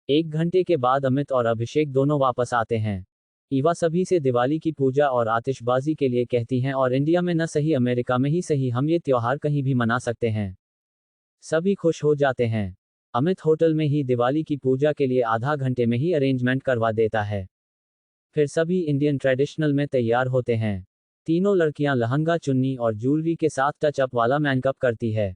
1 घंटे के बाद अमित और अभिषेक दोनों वापस आते हैं। ईवा सभी से दिवाली की पूजा और आतिशबाजी के लिए कहती हैं और इंडिया में न सही अमेरिका में ही सही हम ये त्योहार कहीं भी मना सकते हैं। सभी खुश हो जाते हैं। अमित होटल में ही दिवाली की पूजा के लिए आधा घंटे में ही अरेंजमेंट करवा देता है। फिर सभी इंडियन ट्रेडिशनल में तैयार होते हैं। तीनों लड़कियां लहंगा, चुन्नी और ज्वेलरी के साथ टच अप वाला मेकअप करती है।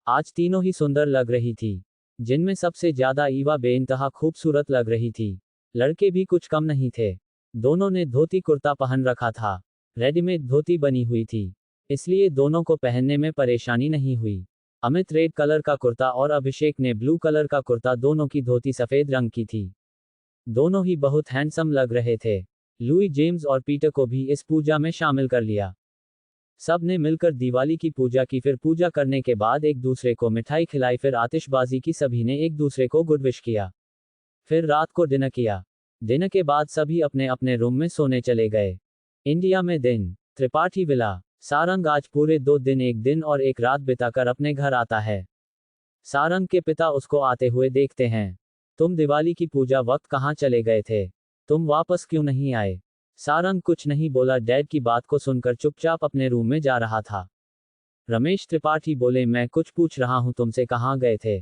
आज तीनों ही सुंदर लग रही थी, जिनमें सबसे ज्यादा ईवा बेइंतहा खूबसूरत लग रही थी। लड़के भी कुछ कम नहीं थे। दोनों ने धोती कुर्ता पहन रखा था। रेडीमेड धोती बनी हुई थी, इसलिए दोनों को पहनने में परेशानी नहीं हुई। अमित रेड कलर का कुर्ता और अभिषेक ने ब्लू कलर का कुर्ता, दोनों की धोती सफेद रंग की थी। दोनों ही बहुत हैंडसम लग रहे थे। लुई जेम्स और पीटर को भी इस पूजा में शामिल कर लिया। सब ने मिलकर दिवाली की पूजा की। फिर पूजा करने के बाद एक दूसरे को मिठाई खिलाई, फिर आतिशबाजी की, सभी ने एक दूसरे को गुड विश किया। फिर रात को डिनर किया। डिनर के बाद सभी अपने अपने रूम में सोने चले गए। इंडिया में दिन। त्रिपाठी विला। सारंग आज पूरे 2 दिन, 1 दिन और 1 रात बिताकर अपने घर आता है। सारंग के पिता उसको आते हुए देखते हैं। तुम दिवाली की पूजा वक्त कहाँ चले गए थे? तुम वापस क्यों नहीं आए? सारंग कुछ नहीं बोला, डैड की बात को सुनकर चुपचाप अपने रूम में जा रहा था। रमेश त्रिपाठी बोले, मैं कुछ पूछ रहा हूं, तुमसे कहाँ गए थे?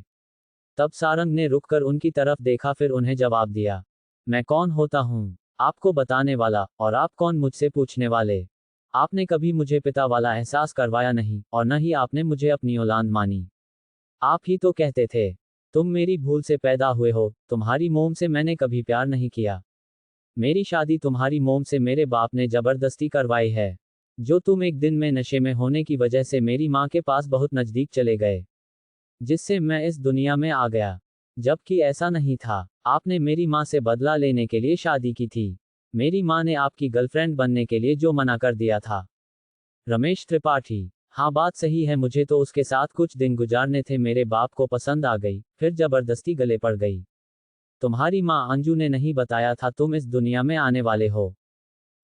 तब सारंग ने रुककर उनकी तरफ देखा, फिर उन्हें जवाब दिया, मैं कौन होता हूँ आपको बताने वाला, और आप कौन मुझसे पूछने वाले? आपने कभी मुझे पिता वाला एहसास करवाया नहीं, और न ही आपने मुझे अपनी औलाद मानी। आप ही तो कहते थे तुम मेरी भूल से पैदा हुए हो, तुम्हारी मोम से मैंने कभी प्यार नहीं किया। मेरी शादी तुम्हारी मोम से मेरे बाप ने जबरदस्ती करवाई है, जो तुम एक दिन में नशे में होने की वजह से मेरी माँ के पास बहुत नजदीक चले गए, जिससे मैं इस दुनिया में आ गया। जबकि ऐसा नहीं था, आपने मेरी माँ से बदला लेने के लिए शादी की थी। मेरी माँ ने आपकी गर्लफ्रेंड बनने के लिए जो मना कर दिया था। रमेश त्रिपाठी, हाँ बात सही है, मुझे तो उसके साथ कुछ दिन गुजारने थे, मेरे बाप को पसंद आ गई, फिर जबरदस्ती गले पड़ गई। तुम्हारी माँ अंजू ने नहीं बताया था तुम इस दुनिया में आने वाले हो,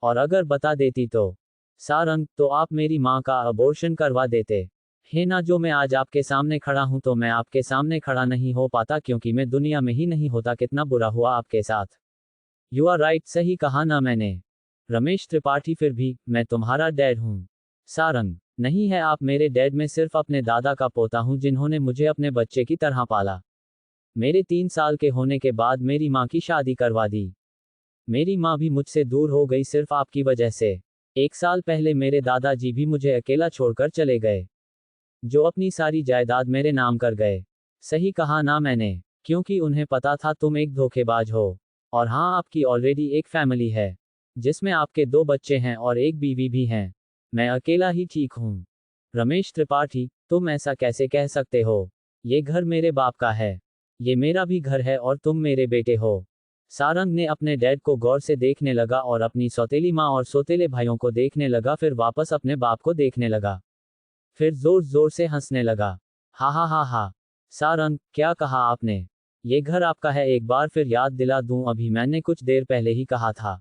और अगर बता देती तो सारंग, तो आप मेरी माँ का अबॉर्शन करवा देते। है ना, जो मैं आज आपके सामने खड़ा हूं, तो मैं आपके सामने खड़ा नहीं हो पाता क्योंकि मैं दुनिया में ही नहीं होता। कितना बुरा हुआ आपके साथ। यू आर राइट, सही कहा ना मैंने। रमेश त्रिपाठी, फिर भी मैं तुम्हारा डैड हूं। सारंग, नहीं है आप मेरे डैड, मैं सिर्फ अपने दादा का पोता हूं जिन्होंने मुझे अपने बच्चे की तरह पाला। मेरे 3 साल के होने के बाद मेरी माँ की शादी करवा दी। मेरी माँ भी मुझसे दूर हो गई सिर्फ आपकी वजह से। 1 साल पहले मेरे दादाजी भी मुझे अकेला छोड़कर चले गए, जो अपनी सारी जायदाद मेरे नाम कर गए। सही कहा ना मैंने, क्योंकि उन्हें पता था तुम एक धोखेबाज हो। और हाँ, आपकी ऑलरेडी एक फैमिली है, जिसमें आपके 2 बच्चे हैं और एक बीवी भी हैं। मैं अकेला ही ठीक हूँ। रमेश त्रिपाठी, तुम ऐसा कैसे कह सकते हो? ये घर मेरे बाप का है। ये मेरा भी घर है और तुम मेरे बेटे हो। सारंग ने अपने डैड को गौर से देखने लगा और अपनी सौतेली माँ और सौतेले भाइयों को देखने लगा, फिर वापस अपने बाप को देखने लगा। फिर जोर जोर से हंसने लगा। हा हा हा हा। सारंग, क्या कहा आपने? ये घर आपका है। एक बार फिर याद दिला दूं, अभी मैंने कुछ देर पहले ही कहा था।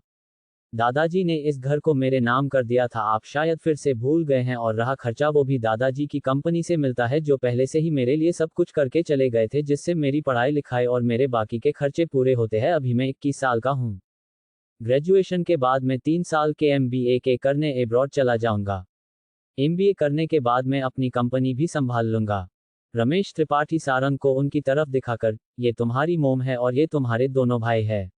दादाजी ने इस घर को मेरे नाम कर दिया था। आप शायद फिर से भूल गए हैं। और रहा खर्चा, वो भी दादाजी की कंपनी से मिलता है, जो पहले से ही मेरे लिए सब कुछ करके चले गए थे, जिससे मेरी पढ़ाई लिखाई और मेरे बाकी के खर्चे पूरे होते हैं। अभी मैं 21 साल का हूँ। ग्रेजुएशन के बाद मैं 3 साल के MBA के करने एब्रॉड चला जाऊंगा। MBA करने के बाद मैं अपनी कंपनी भी संभाल लूंगा। रमेश त्रिपाठी सारंग को उनकी तरफ दिखाकर, ये तुम्हारी मोम है और ये तुम्हारे दोनों भाई है।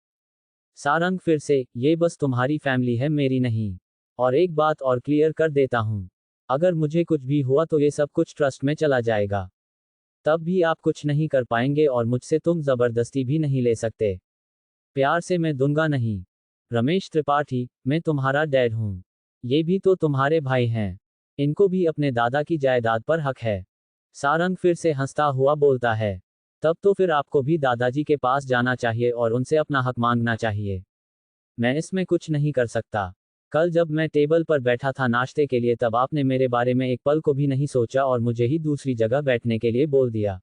सारंग फिर से, ये बस तुम्हारी फैमिली है, मेरी नहीं। और एक बात और क्लियर कर देता हूं, अगर मुझे कुछ भी हुआ तो ये सब कुछ ट्रस्ट में चला जाएगा। तब भी आप कुछ नहीं कर पाएंगे और मुझसे तुम जबरदस्ती भी नहीं ले सकते। प्यार से मैं दूंगा नहीं। रमेश त्रिपाठी, मैं तुम्हारा डैड हूं। ये भी तो तुम्हारे भाई हैं। इनको भी अपने दादा की जायदाद पर हक है। सारंग फिर से हंसता हुआ बोलता है, तब तो फिर आपको भी दादाजी के पास जाना चाहिए और उनसे अपना हक मांगना चाहिए। मैं इसमें कुछ नहीं कर सकता। कल जब मैं टेबल पर बैठा था नाश्ते के लिए, तब आपने मेरे बारे में एक पल को भी नहीं सोचा और मुझे ही दूसरी जगह बैठने के लिए बोल दिया।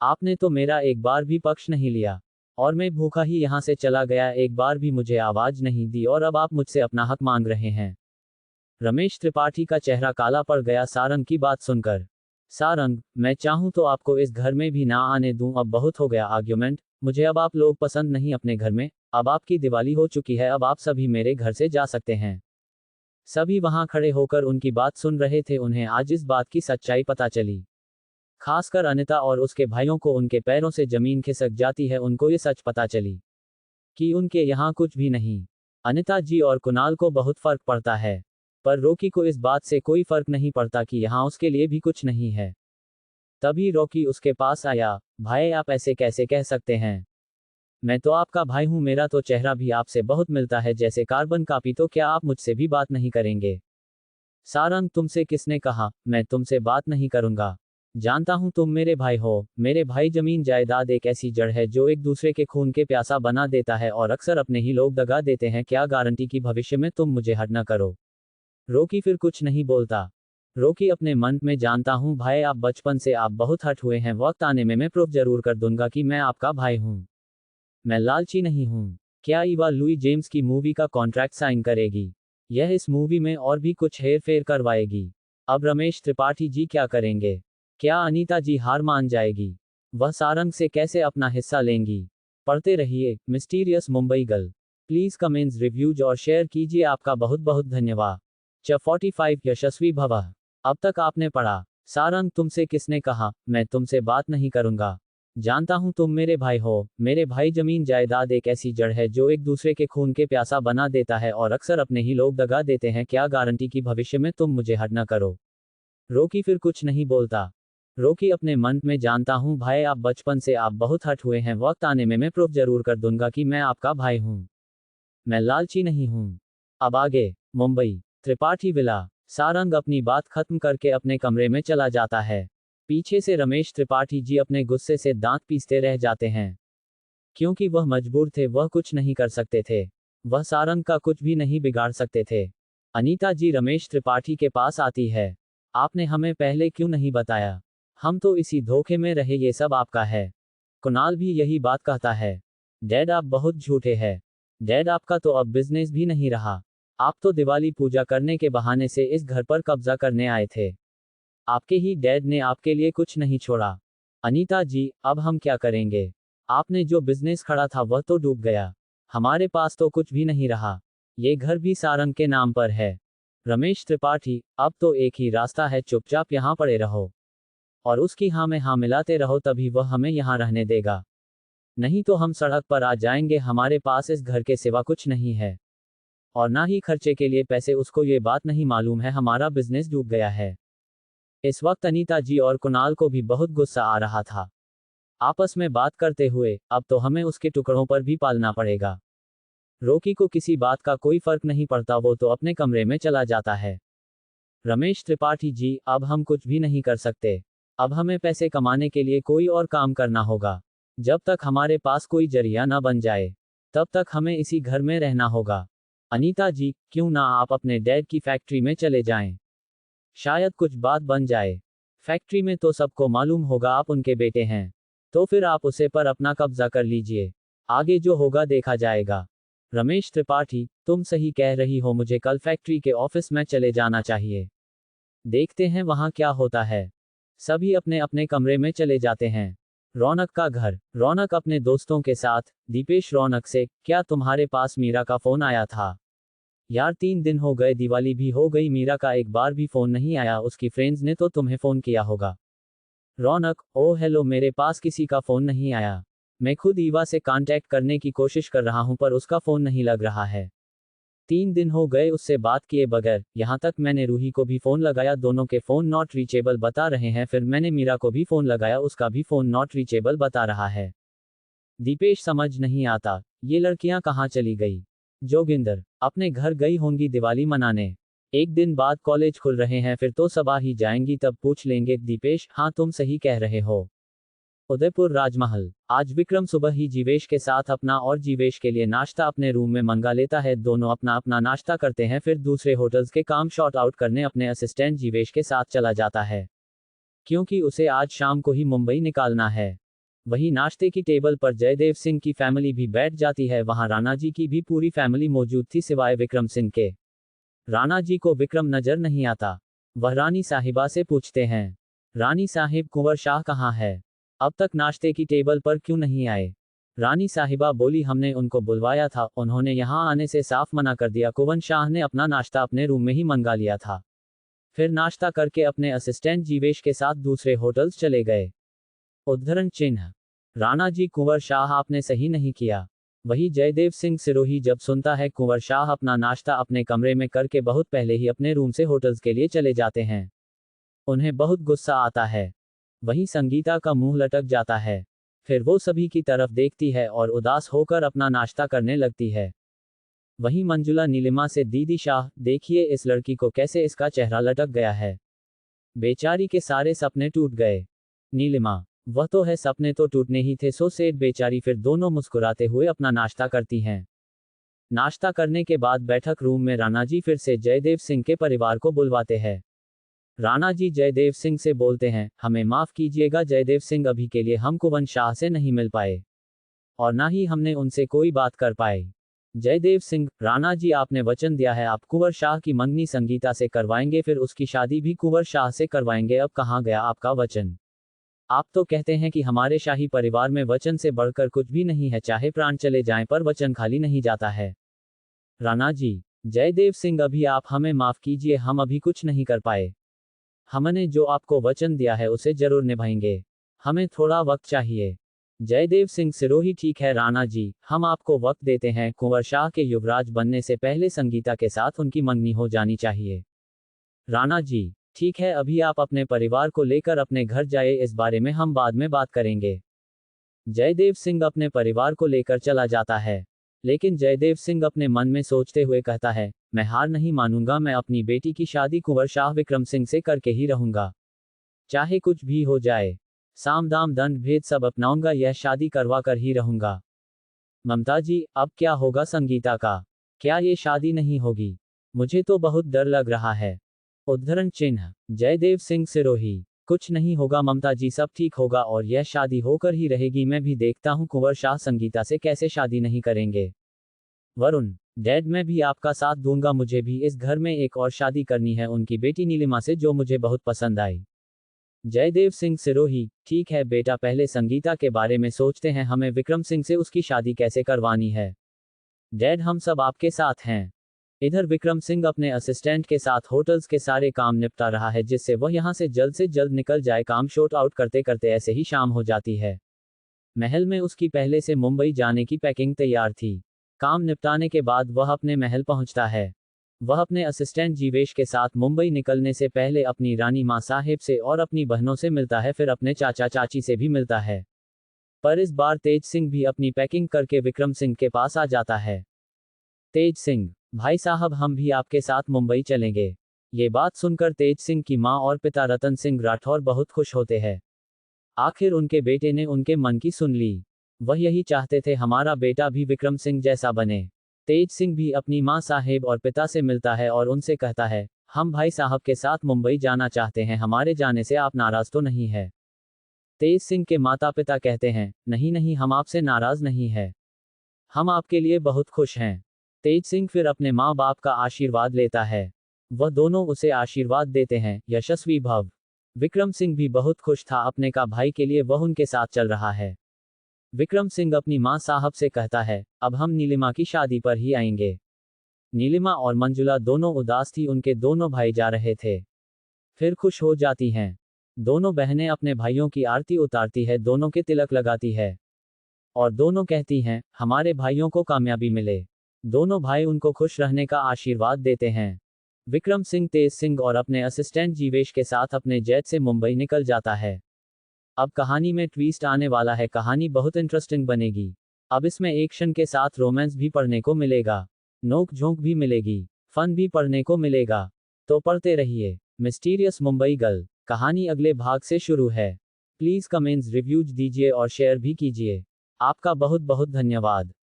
आपने तो मेरा एक बार भी पक्ष नहीं लिया। और मैं भूखा ही यहां से चला गया, एक बार भी मुझे आवाज नहीं दी, और अब आप मुझसे अपना हक मांग रहे हैं। रमेश त्रिपाठी का चेहरा काला पड़ गया सारंग की बात सुनकर। सारंग, मैं चाहूं तो आपको इस घर में भी ना आने दूं। अब बहुत हो गया आर्ग्यूमेंट। मुझे अब आप लोग पसंद नहीं अपने घर में। अब आपकी दिवाली हो चुकी है, अब आप सभी मेरे घर से जा सकते हैं। सभी वहां खड़े होकर उनकी बात सुन रहे थे। उन्हें आज इस बात की सच्चाई पता चली। खासकर अनिता और उसके भाइयों को उनके पैरों से जमीन खिसक जाती है। उनको ये सच पता चली कि उनके यहाँ कुछ भी नहीं। अनिता जी और कुणाल को बहुत फर्क पड़ता है, पर रॉकी को इस बात से कोई फर्क नहीं पड़ता कि यहाँ उसके लिए भी कुछ नहीं है। तभी रॉकी उसके पास आया। भाई, आप ऐसे कैसे कह सकते हैं? मैं तो आपका भाई हूं, मेरा तो चेहरा भी आपसे बहुत मिलता है, जैसे कार्बन कॉपी। तो क्या आप मुझसे भी बात नहीं करेंगे? सारंग, तुमसे किसने कहा मैं तुमसे बात नहीं करूंगा? जानता हूं तुम मेरे भाई हो। मेरे भाई, जमीन जायदाद एक ऐसी जड़ है जो एक दूसरे के खून के प्यासा बना देता है, और अक्सर अपने ही लोग दगा देते हैं। क्या गारंटी कि भविष्य में तुम मुझे हट न करो? रॉकी फिर कुछ नहीं बोलता। रॉकी अपने मन में, जानता हूं भाई, आप बचपन से आप बहुत हट हुए हैं। वक्त आने में मैं प्रूफ जरूर कर दूंगा कि मैं आपका भाई हूं। मैं लालची नहीं हूं। क्या ईवा लुई जेम्स की मूवी का कॉन्ट्रैक्ट साइन करेगी? यह इस मूवी में और भी कुछ हेर फेर करवाएगी। अब रमेश त्रिपाठी जी क्या करेंगे? क्या अनीता जी हार मान जाएगी? वह सारंग से कैसे अपना हिस्सा लेंगी? पढ़ते रहिए mysterious Mumbai girl. Please comments, reviews और शेयर कीजिए। आपका बहुत बहुत धन्यवाद। 45 यशस्वी भवः। अब तक आपने पढ़ा। सारंग, तुमसे किसने कहा मैं तुमसे बात नहीं करूंगा? जानता हूं तुम मेरे भाई हो। मेरे भाई, जमीन जायदाद एक ऐसी जड़ है जो एक दूसरे के खून के प्यासा बना देता है, और अक्सर अपने ही लोग दगा देते हैं। क्या गारंटी कि भविष्य में तुम मुझे हट न करो? रॉकी फिर कुछ नहीं बोलता। रॉकी अपने मन में, जानता हूं भाई, आप बचपन से आप बहुत हट हुए हैं। वक्त आने में मैं प्रूफ जरूर कर दूंगा कि मैं आपका भाई हूं। मैं लालची नहीं हूं। अब आगे। मुंबई, त्रिपाठी विला। सारंग अपनी बात खत्म करके अपने कमरे में चला जाता है। पीछे से रमेश त्रिपाठी जी अपने गुस्से से दांत पीसते रह जाते हैं, क्योंकि वह मजबूर थे, वह कुछ नहीं कर सकते थे। वह सारंग का कुछ भी नहीं बिगाड़ सकते थे। अनीता जी रमेश त्रिपाठी के पास आती है। आपने हमें पहले क्यों नहीं बताया? हम तो इसी धोखे में रहे, ये सब आपका है। कुणाल भी यही बात कहता है। डैड, आप बहुत झूठे हैं। डैड, आपका तो अब बिजनेस भी नहीं रहा। आप तो दिवाली पूजा करने के बहाने से इस घर पर कब्जा करने आए थे। आपके ही डैड ने आपके लिए कुछ नहीं छोड़ा। अनीता जी, अब हम क्या करेंगे? आपने जो बिजनेस खड़ा था वह तो डूब गया। हमारे पास तो कुछ भी नहीं रहा। ये घर भी सारंग के नाम पर है। रमेश त्रिपाठी, अब तो एक ही रास्ता है, चुपचाप यहाँ पड़े रहो और उसकी हाँ में हाँ मिलाते रहो, तभी वह हमें यहाँ रहने देगा। नहीं तो हम सड़क पर आ जाएंगे। हमारे पास इस घर के सिवा कुछ नहीं है और ना ही खर्चे के लिए पैसे। उसको ये बात नहीं मालूम है हमारा बिजनेस डूब गया है। इस वक्त अनीता जी और कुणाल को भी बहुत गुस्सा आ रहा था, आपस में बात करते हुए। अब तो हमें उसके टुकड़ों पर भी पालना पड़ेगा। रोकी को किसी बात का कोई फर्क नहीं पड़ता, वो तो अपने कमरे में चला जाता है। रमेश त्रिपाठी जी, अब हम कुछ भी नहीं कर सकते। अब हमें पैसे कमाने के लिए कोई और काम करना होगा। जब तक हमारे पास कोई जरिया न बन जाए तब तक हमें इसी घर में रहना होगा। अनीता जी, क्यों ना आप अपने डैड की फैक्ट्री में चले जाएं? शायद कुछ बात बन जाए। फैक्ट्री में तो सबको मालूम होगा आप उनके बेटे हैं, तो फिर आप उसे पर अपना कब्जा कर लीजिए। आगे जो होगा देखा जाएगा। रमेश त्रिपाठी, तुम सही कह रही हो, मुझे कल फैक्ट्री के ऑफिस में चले जाना चाहिए। देखते हैं वहां क्या होता है। सभी अपने अपने कमरे में चले जाते हैं। रौनक का घर। रौनक अपने दोस्तों के साथ। दीपेश रौनक से, क्या तुम्हारे पास मीरा का फोन आया था? यार 3 दिन हो गए, दिवाली भी हो गई, मीरा का एक बार भी फोन नहीं आया। उसकी फ्रेंड्स ने तो तुम्हें फोन किया होगा। रौनक, ओह हेलो, मेरे पास किसी का फोन नहीं आया। मैं खुद ईवा से कांटेक्ट करने की कोशिश कर रहा हूं पर उसका फोन नहीं लग रहा है। 3 दिन हो गए उससे बात किए बगैर। यहां तक मैंने रूही को भी फोन लगाया, दोनों के फोन नॉट रीचेबल बता रहे हैं। फिर मैंने मीरा को भी फोन लगाया, उसका भी फोन नॉट रीचेबल बता रहा है। दीपेश, समझ नहीं आता ये लड़कियां कहां चली गई। जोगिंदर, अपने घर गई होंगी दिवाली मनाने। एक दिन बाद कॉलेज खुल रहे हैं, फिर तो सब आ ही जाएंगी, तब पूछ लेंगे। दीपेश, हाँ तुम सही कह रहे हो। उदयपुर राजमहल। आज विक्रम सुबह ही जीवेश के साथ अपना और जीवेश के लिए नाश्ता अपने रूम में मंगा लेता है। दोनों अपना अपना नाश्ता करते हैं, फिर दूसरे होटल्स के काम शॉर्ट आउट करने अपने असिस्टेंट जीवेश के साथ चला जाता है, क्योंकि उसे आज शाम को ही मुंबई निकालना है। वही नाश्ते की टेबल पर जयदेव सिंह की फैमिली भी बैठ जाती है। वहां राणा जी की भी पूरी फैमिली मौजूद थी सिवाय विक्रम सिंह के। राणा जी को विक्रम नजर नहीं आता। वह रानी साहिबा से पूछते हैं, रानी साहिब, कुंवर शाह कहाँ है? अब तक नाश्ते की टेबल पर क्यों नहीं आए? रानी साहिबा बोली, हमने उनको बुलवाया था, उन्होंने यहाँ आने से साफ मना कर दिया। कुंवर शाह ने अपना नाश्ता अपने रूम में ही मंगा लिया था, फिर नाश्ता करके अपने असिस्टेंट जीवेश के साथ दूसरे होटल्स चले गए। उद्धरण चिन्ह। राणा जी, कुंवर शाह आपने सही नहीं किया। वही जयदेव सिंह सिरोही जब सुनता है कुंवर शाह अपना नाश्ता अपने कमरे में करके बहुत पहले ही अपने रूम से होटल्स के लिए चले जाते हैं, उन्हें बहुत गुस्सा आता है। वहीं संगीता का मुंह लटक जाता है। फिर वो सभी की तरफ देखती है और उदास होकर अपना नाश्ता करने लगती है। वहीं मंजुला नीलिमा से, दीदी शाह देखिए इस लड़की को कैसे इसका चेहरा लटक गया है, बेचारी के सारे सपने टूट गए। नीलिमा, वह तो है, सपने तो टूटने ही थे, सो सेठ बेचारी। फिर दोनों मुस्कुराते हुए अपना नाश्ता करती हैं। नाश्ता करने के बाद बैठक रूम में राणा जी फिर से जयदेव सिंह के परिवार को बुलवाते हैं। राणा जी जयदेव सिंह से बोलते हैं, हमें माफ कीजिएगा जयदेव सिंह, अभी के लिए हम कुंवर शाह से नहीं मिल पाए और ना ही हमने उनसे कोई बात कर पाए। जयदेव सिंह, राणा जी आपने वचन दिया है आप कुंवर शाह की मंगनी संगीता से करवाएंगे, फिर उसकी शादी भी कुंवर शाह से करवाएंगे, अब कहाँ गया आपका वचन? आप तो कहते हैं कि हमारे शाही परिवार में वचन से बढ़कर कुछ भी नहीं है, चाहे प्राण चले जाएं पर वचन खाली नहीं जाता है। राणा जी, जयदेव सिंह, अभी आप हमें माफ कीजिए, हम अभी कुछ नहीं कर पाए। हमने जो आपको वचन दिया है उसे जरूर निभाएंगे, हमें थोड़ा वक्त चाहिए। जयदेव सिंह सिरोही, ठीक है राणा जी, हम आपको वक्त देते हैं। कुंवर शाह के युवराज बनने से पहले संगीता के साथ उनकी मंगनी हो जानी चाहिए। राणा जी, ठीक है, अभी आप अपने परिवार को लेकर अपने घर जाए, इस बारे में हम बाद में बात करेंगे। जयदेव सिंह अपने परिवार को लेकर चला जाता है, लेकिन जयदेव सिंह अपने मन में सोचते हुए कहता है, मैं हार नहीं मानूंगा, मैं अपनी बेटी की शादी कुंवर शाह विक्रम सिंह से करके ही रहूंगा, चाहे कुछ भी हो जाए। साम दाम दंड भेद सब अपनाऊंगा, यह शादी करवा कर ही रहूंगा। ममता जी, अब क्या होगा संगीता का? क्या ये शादी नहीं होगी? मुझे तो बहुत डर लग रहा है। उद्धरण चिन्ह। जयदेव सिंह सिरोही, कुछ नहीं होगा ममता जी, सब ठीक होगा और यह शादी होकर ही रहेगी। मैं भी देखता हूँ कुंवर शाह संगीता से कैसे शादी नहीं करेंगे। वरुण, डैड, मैं भी आपका साथ दूंगा, मुझे भी इस घर में एक और शादी करनी है, उनकी बेटी नीलिमा से, जो मुझे बहुत पसंद आई। जयदेव सिंह सिरोही, ठीक है बेटा, पहले संगीता के बारे में सोचते हैं, हमें विक्रम सिंह से उसकी शादी कैसे करवानी है। डैड, हम सब आपके साथ हैं। इधर विक्रम सिंह अपने असिस्टेंट के साथ होटल्स के सारे काम निपटा रहा है, जिससे वह यहां से जल्द निकल जाए। काम शॉर्ट आउट करते करते ऐसे ही शाम हो जाती है। महल में उसकी पहले से मुंबई जाने की पैकिंग तैयार थी। काम निपटाने के बाद वह अपने महल पहुंचता है। वह अपने असिस्टेंट जीवेश के साथ मुंबई निकलने से पहले अपनी रानी माँ साहेब से और अपनी बहनों से मिलता है, फिर अपने चाचा चाची से भी मिलता है। पर इस बार तेज सिंह भी अपनी पैकिंग करके विक्रम सिंह के पास आ जाता है। तेज सिंह, भाई साहब, हम भी आपके साथ मुंबई चलेंगे। ये बात सुनकर तेज सिंह की माँ और पिता रतन सिंह राठौर बहुत खुश होते हैं। आखिर उनके बेटे ने उनके मन की सुन ली। वह यही चाहते थे, हमारा बेटा भी विक्रम सिंह जैसा बने। तेज सिंह भी अपनी माँ साहेब और पिता से मिलता है और उनसे कहता है, हम भाई साहब के साथ मुंबई जाना चाहते हैं, हमारे जाने से आप नाराज तो नहीं है। तेज सिंह के माता पिता कहते हैं, नहीं नहीं, हम आपसे नाराज नहीं है, हम आपके लिए बहुत खुश हैं। तेज सिंह फिर अपने माँ बाप का आशीर्वाद लेता है। वह दोनों उसे आशीर्वाद देते हैं, यशस्वी भव। विक्रम सिंह भी बहुत खुश था अपने का भाई के लिए, वह उनके साथ चल रहा है। विक्रम सिंह अपनी माँ साहब से कहता है, अब हम नीलिमा की शादी पर ही आएंगे। नीलिमा और मंजुला दोनों उदास थी, उनके दोनों भाई जा रहे थे। फिर खुश हो जाती हैं। दोनों बहनें अपने भाइयों की आरती उतारती है, दोनों के तिलक लगाती है और दोनों कहती हैं, हमारे भाइयों को कामयाबी मिले। दोनों भाई उनको खुश रहने का आशीर्वाद देते हैं। विक्रम सिंह तेज सिंह और अपने असिस्टेंट जीवेश के साथ अपने जेट से मुंबई निकल जाता है। अब कहानी में ट्विस्ट आने वाला है, कहानी बहुत इंटरेस्टिंग बनेगी। अब इसमें एक्शन के साथ रोमांस भी पढ़ने को मिलेगा, नोक झोंक भी मिलेगी, फन भी पढ़ने को मिलेगा। तो पढ़ते रहिए मिस्टीरियस मुंबई गर्ल। कहानी अगले भाग से शुरू है। प्लीज कमेंट्स रिव्यूज दीजिए और शेयर भी कीजिए। आपका बहुत बहुत धन्यवाद।